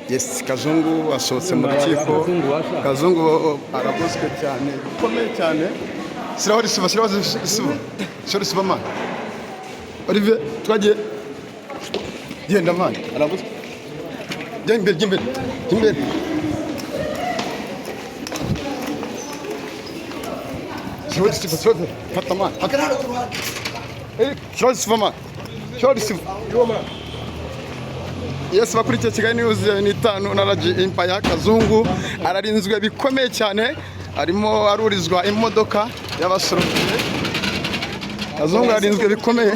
Yes, Kazungu asohotse mu rukiko. Kazungu araguzwe cyane, bikomeye cyane. Siraho risiba man. Olivier, twagiye. Genda man, araguzwe. Jya imbere. Siraho fata man. Hagarara. Siraho risiba man. Yes, bakurikiye Kigali News ni 5 na Raji Empire. Kazungu ararinzwe bikomeye cyane, arimo arurizwa imodoka y'abasorokiye. Kazungu ararinzwe bikomeye.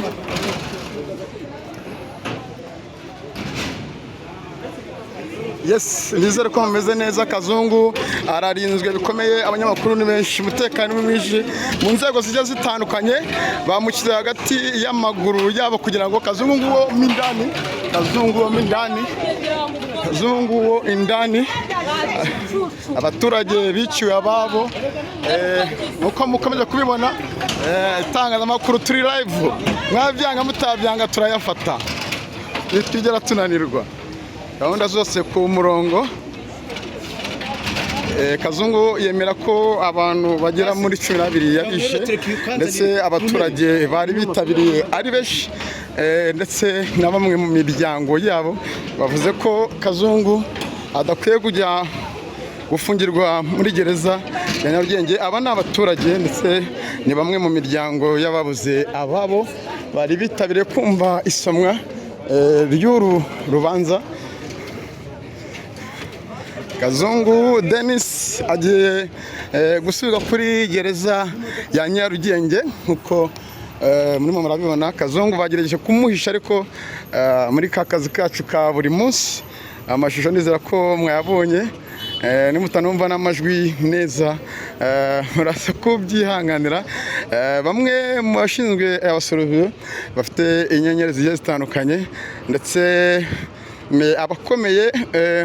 Yes, nizere ko mumeze neza. Kazungu ararinzwe bikomeye, abanyamakuru ni benshi, umutekano ni mwinshi mu nzego zijya zitandukanye, bamukize hagati y'amaguru yabo kugira ngo Kazungu wo indani abaturage biciwe ababo. Uko mukomeje kubibona, itangazamakuru turi live, mwabyanga mutabyanga turayafata, nitwigera tunanirwa, gahunda zose ku murongo. Kazungu yemera ko abantu bagera muri 12 yabishe, ndetse abaturage bari bitabiriye ari benshi, ndetse na bamwe mu miryango yabo bavuze ko Kazungu adakwiye kujya gufungirwa muri gereza ya Nyarugenge. Aba ni abaturage ndetse ni bamwe mu miryango y'ababuze ababo bari bitabiriye kumva isomwa ry'uru rubanza. Kazungu Denis agiye gusubira kuri gereza ya Nyarugenge nkuko murimo murabibona. Kazungu bagerageje kumuhisha, ariko muri kazi kacu ka buri munsi amashusho nizera ko mwayabonye, nimutanumva n'amajwi neza murasa kubyihanganira. Bamwe mu bashinzwe abasoroviyo bafite inyenyeri zigiye zitandukanye, ndetse abakomeye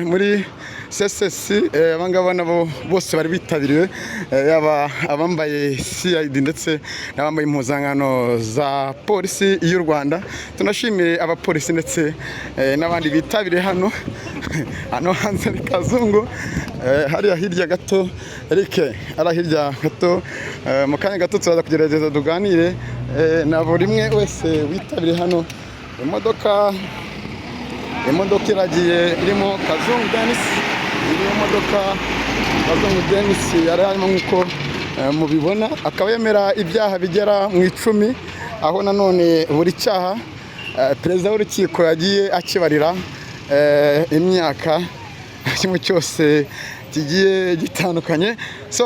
muri CSS abangaba nabo bose bari bitabiriwe, yaba abambaye CID ndetse n'abambaye impuzankano za polisi y'u Rwanda. Tunashimiye abapolisi ndetse n'abandi bitabiriye hano hanze. Kazungu hariya hirya gato, Eric ara hirya gato, mu kanya gato turaza kugerageza tuganire na buri umwe wese witabiriye hano. Imodoka iragiye irimo Kazungu Denis, iriyo modoka Kazungu Denis yari arimo nkuko mubibona, akaba yemera ibyaha bigera mu 10, aho nanone buri cyaha perezida w'urukiko yagiye akibarira imyaka kimwe cyose kigiye gitandukanye. So